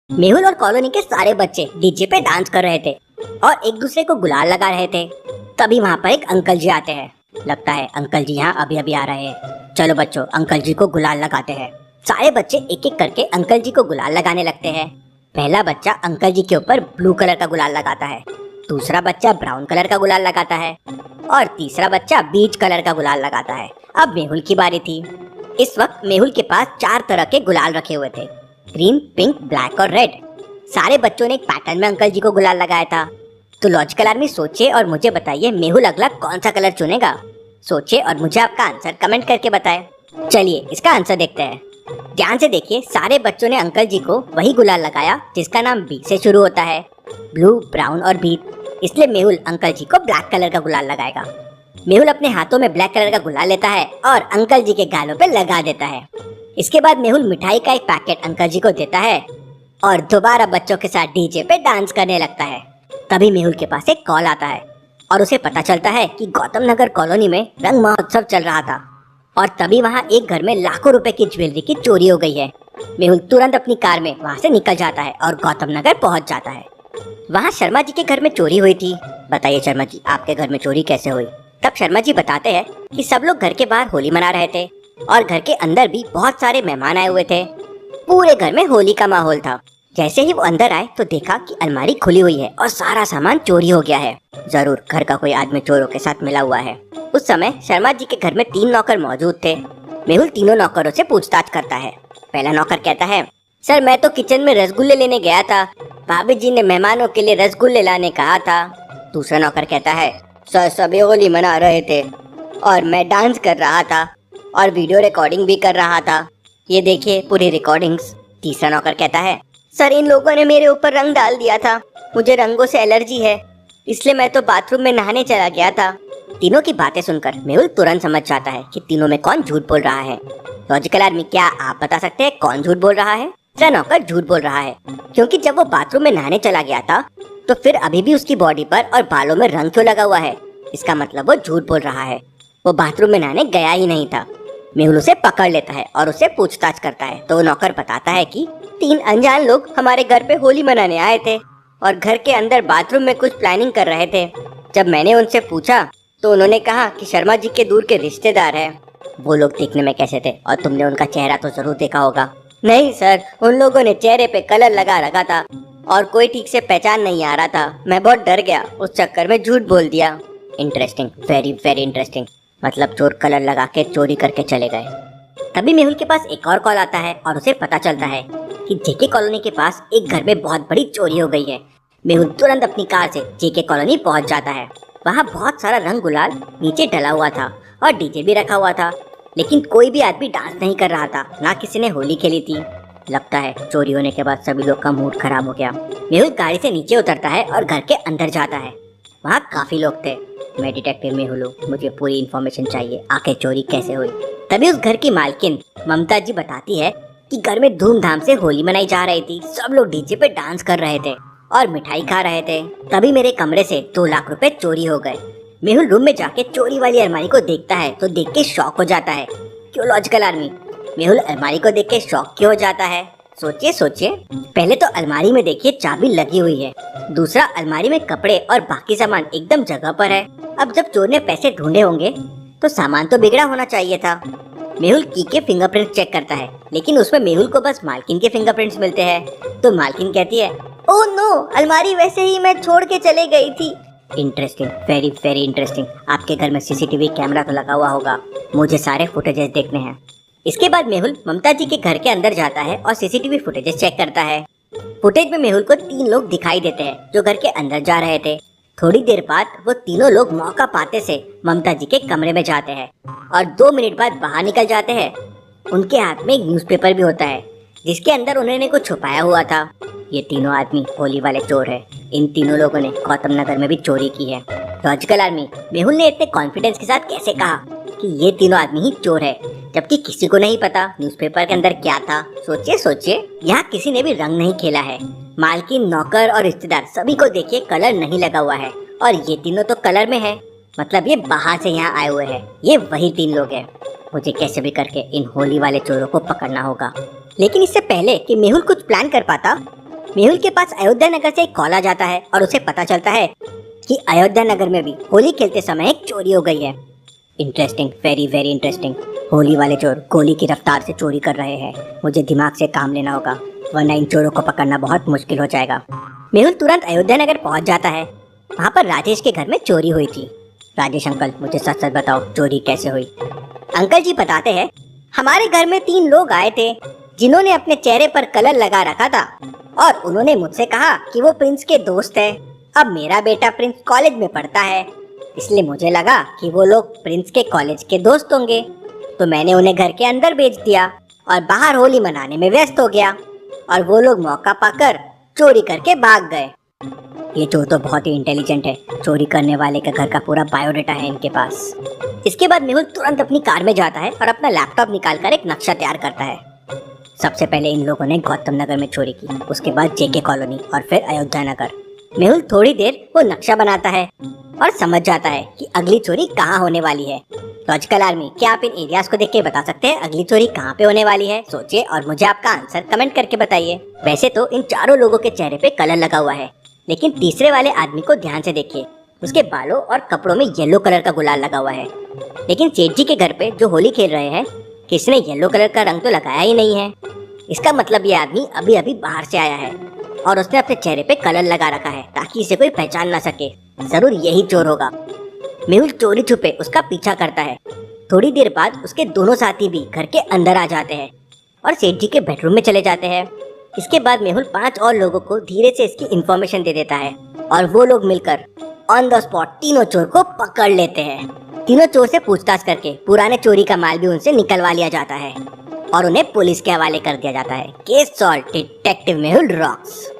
मेहुल और कॉलोनी के सारे बच्चे डीजे पे डांस कर रहे थे और एक दूसरे को गुलाल लगा रहे थे। तभी वहाँ पर एक अंकल जी आते हैं। लगता है अंकल जी यहाँ अभी अभी आ रहे हैं। चलो बच्चों, अंकल जी को गुलाल लगाते हैं। सारे बच्चे एक एक करके अंकल जी को गुलाल लगाने लगते हैं। पहला बच्चा अंकल जी के ऊपर ब्लू कलर का गुलाल लगाता है, दूसरा बच्चा ब्राउन कलर का गुलाल लगाता है और तीसरा बच्चा बीच कलर का गुलाल लगाता है। अब मेहुल की बारी थी। इस वक्त मेहुल के पास 4 तरह के गुलाल रखे हुए थे, ग्रीन, पिंक, ब्लैक और रेड। सारे बच्चों ने एक पैटर्न में अंकल जी को गुलाल लगाया था। तो लॉजिकल आर्मी सोचिए और मुझे बताइए मेहुल अगला कौन सा कलर चुनेगा। सोचिए और मुझे आपका आंसर कमेंट करके बताएं। चलिए इसका आंसर देखते हैं। ध्यान से देखिए, सारे बच्चों ने अंकल जी को वही गुलाल लगाया जिसका नाम बी से शुरू होता है, ब्लू, ब्राउन और बीच। इसलिए मेहुल अंकल जी को ब्लैक कलर का गुलाल लगाएगा। मेहुल अपने हाथों में ब्लैक कलर का गुलाल लेता है और अंकल जी के गालों पे लगा देता है। इसके बाद मेहुल मिठाई का एक पैकेट अंकल जी को देता है और दोबारा बच्चों के साथ डीजे पे डांस करने लगता है। तभी मेहुल के पास एक कॉल आता है और उसे पता चलता है कि गौतम नगर कॉलोनी में रंग महोत्सव चल रहा था और तभी वहाँ एक घर में लाखों रुपए की ज्वेलरी की चोरी हो गई है। मेहुल तुरंत अपनी कार में वहाँ से निकल जाता है और गौतम नगर पहुँच जाता है। वहाँ शर्मा जी के घर में चोरी हुई थी। बताइए शर्मा जी, आपके घर में चोरी कैसे हुई? तब शर्मा जी बताते हैं कि सब लोग घर के बाहर होली मना रहे थे और घर के अंदर भी बहुत सारे मेहमान आए हुए थे। पूरे घर में होली का माहौल था। जैसे ही वो अंदर आए तो देखा कि अलमारी खुली हुई है और सारा सामान चोरी हो गया है। जरूर घर का कोई आदमी चोरों के साथ मिला हुआ है। उस समय शर्मा जी के घर में 3 नौकर मौजूद थे। मेहुल तीनों नौकरों से पूछताछ करता है। पहला नौकर कहता है, सर मैं तो किचन में रसगुल्ले लेने गया था, भाभी जी ने मेहमानों के लिए रसगुल्ले लाने कहा था। दूसरा नौकर कहता है, सर सभी होली मना रहे थे और मैं डांस कर रहा था और वीडियो रिकॉर्डिंग भी कर रहा था, ये देखिए पूरी रिकॉर्डिंग्स। तीसरा नौकर कहता है, सर इन लोगों ने मेरे ऊपर रंग डाल दिया था, मुझे रंगों से एलर्जी है, इसलिए मैं तो बाथरूम में नहाने चला गया था। तीनों की बातें सुनकर मेहुल तुरंत समझ जाता है कि तीनों में कौन झूठ बोल रहा है। लॉजिकल आर्मी, क्या आप बता सकते हैं कौन झूठ बोल रहा है? तीसरा नौकर झूठ बोल रहा है क्योंकि जब वो बाथरूम में नहाने चला गया था तो फिर अभी भी उसकी बॉडी पर और बालों में रंग क्यों लगा हुआ है? इसका मतलब वो झूठ बोल रहा है, वो बाथरूम में नहाने गया ही नहीं था। मेहुल उसे पकड़ लेता है और उससे पूछताछ करता है तो नौकर बताता है कि 3 अनजान लोग हमारे घर पे होली मनाने आए थे और घर के अंदर बाथरूम में कुछ प्लानिंग कर रहे थे। जब मैंने उनसे पूछा तो उन्होंने कहा कि शर्मा जी के दूर के रिश्तेदार हैं। वो लोग दिखने में कैसे थे और तुमने उनका चेहरा तो जरूर देखा होगा? नहीं सर, उन लोगों ने चेहरे पे कलर लगा रखा था और कोई ठीक से पहचान नहीं आ रहा था, मैं बहुत डर गया, उस चक्कर में झूठ बोल दिया। Interesting, very very interesting. मतलब चोर कलर लगा के चोरी करके चले गए। तभी मेहुल के पास एक और कॉल आता है और उसे पता चलता है कि जेके कॉलोनी के पास एक घर में बहुत बड़ी चोरी हो गई है। मेहुल तुरंत अपनी कार से जेके कॉलोनी पहुंच जाता है। वहाँ बहुत सारा रंग गुलाल नीचे डला हुआ था और डीजे भी रखा हुआ था, लेकिन कोई भी आदमी डांस नहीं कर रहा था, ना किसी ने होली खेली थी। लगता है चोरी होने के बाद सभी लोग का मूड खराब हो गया। मेहुल गाड़ी से नीचे उतरता है और घर के अंदर जाता है। वहाँ काफी लोग थे। मैं डिटेक्टिव मेहुल हूँ, मुझे पूरी इन्फॉर्मेशन चाहिए, आखिर चोरी कैसे हुई। तभी उस घर की मालकिन ममता जी बताती है कि घर में धूमधाम से होली मनाई जा रही थी, सब लोग डीजे पे डांस कर रहे थे और मिठाई खा रहे थे। तभी मेरे कमरे से 2 लाख रुपए चोरी हो गए। मेहुल रूम में जाके चोरी वाली अलमारी को देखता है तो देख के शॉक हो जाता है। क्यों लॉजिकल आर्मी, मेहुल अलमारी को देख के शॉक क्यों हो जाता है? सोचिए सोचिए। पहले तो अलमारी में देखिए चाबी लगी हुई है, दूसरा अलमारी में कपड़े और बाकी सामान एकदम जगह पर है। अब जब चोर ने पैसे ढूंढे होंगे तो सामान तो बिगड़ा होना चाहिए था। मेहुल की के फिंगरप्रिंट चेक करता है, लेकिन उसमें मेहुल को बस मालकिन के फिंगरप्रिंट्स मिलते हैं। तो मालकिन कहती है, ओह नो, अलमारी वैसे ही मैं छोड़ के चले गई थी। Interesting, very very interesting. आपके घर में सीसीटीवी कैमरा तो लगा हुआ होगा, मुझे सारे फुटेजेस देखने हैं। इसके बाद मेहुल ममता जी के घर के अंदर जाता है और सीसीटीवी फुटेजेस चेक करता है। फुटेज में मेहुल को 3 लोग दिखाई देते हैं जो घर के अंदर जा रहे थे। थोड़ी देर बाद वो तीनों लोग मौका पाते से ममता जी के कमरे में जाते हैं और 2 मिनट बाद बाहर निकल जाते हैं। उनके हाथ में एक न्यूज़पेपर भी होता है जिसके अंदर उन्होंने कुछ छुपाया हुआ था। ये तीनों आदमी होली वाले चोर है। इन तीनों लोगों ने गौतम नगर में भी चोरी की है। लॉजिकल आर्मी, मेहुल ने इतने कॉन्फिडेंस के साथ कैसे कहा कि ये तीनों आदमी ही चोर है, जबकि किसी को नहीं पता न्यूज़पेपर के अंदर क्या था? सोचिए सोचिए, यहाँ किसी ने भी रंग नहीं खेला है। मालकिन, नौकर और रिश्तेदार सभी को देखिए कलर नहीं लगा हुआ है और ये तीनों तो कलर में है, मतलब ये बाहर से यहाँ आए हुए हैं। ये वही 3 लोग हैं। मुझे कैसे भी करके इन होली वाले चोरों को पकड़ना होगा। लेकिन इससे पहले कि मेहुल कुछ प्लान कर पाता, मेहुल के पास अयोध्या नगर से एक कॉल आ जाता है और उसे पता चलता है कि अयोध्या नगर में भी होली खेलते समय एक चोरी हो गई है। Interesting, very very interesting. Holi वाले चोर गोली की रफ्तार से चोरी कर रहे हैं। मुझे दिमाग से काम लेना होगा, वरना इन चोरों को पकड़ना बहुत मुश्किल हो जाएगा। मेहुल तुरंत अयोध्या नगर पहुंच जाता है। वहाँ पर राजेश के घर में चोरी हुई थी। राजेश अंकल, मुझे सच सच बताओ, चोरी कैसे हुई? अंकल जी बताते हैं, हमारे घर में 3 लोग आए थे जिन्होंने अपने चेहरे पर कलर लगा रखा था और उन्होंने मुझसे कहा कि वो प्रिंस के दोस्त है। अब मेरा बेटा प्रिंस कॉलेज में पढ़ता है, इसलिए मुझे लगा कि वो लोग प्रिंस के कॉलेज के दोस्त होंगे, तो मैंने उन्हें घर के अंदर भेज दिया और बाहर होली मनाने में व्यस्त हो गया और वो लोग मौका पाकर चोरी करके भाग गए। ये चोर तो बहुत ही इंटेलिजेंट है। चोरी करने वाले का घर का पूरा बायोडाटा है इनके पास। इसके बाद मेहुल तुरंत अपनी कार में जाता है और अपना लैपटॉप निकालकर एक नक्शा तैयार करता है। सबसे पहले इन लोगों ने गौतम नगर में चोरी की, उसके बाद जेके कॉलोनी और फिर अयोध्या नगर। मेहुल थोड़ी देर वो नक्शा बनाता है और समझ जाता है कि अगली चोरी कहाँ होने वाली है। लॉजिकल आर्मी, क्या आप इन एरियाज को देख के बता सकते हैं अगली चोरी कहाँ पे होने वाली है? सोचिए और मुझे आपका आंसर कमेंट करके बताइए। वैसे तो इन चारों लोगों के चेहरे पे कलर लगा हुआ है, लेकिन तीसरे वाले आदमी को ध्यान से देखिए, उसके बालों और कपड़ों में येलो कलर का गुलाल लगा हुआ है। लेकिन सेठ जी के घर पे जो होली खेल रहे हैं, किसी ने येलो कलर का रंग तो लगाया ही नहीं है। इसका मतलब ये आदमी अभी अभी बाहर से आया है और उसने अपने चेहरे पे कलर लगा रखा है ताकि इसे कोई पहचान ना सके। जरूर यही चोर होगा। मेहुल चोरी छुपे उसका पीछा करता है। थोड़ी देर बाद उसके दोनों साथी भी घर के अंदर आ जाते हैं और सेठ जी के बेडरूम में चले जाते हैं। इसके बाद मेहुल 5 और लोगों को धीरे से इसकी इंफॉर्मेशन दे देता है और वो लोग मिलकर ऑन द स्पॉट तीनों चोर को पकड़ लेते हैं। तीनों चोर से पूछताछ करके पुराने चोरी का माल भी उनसे निकलवा लिया जाता है और उन्हें पुलिस के हवाले कर दिया जाता है। Case solve, detective Mehul rocks.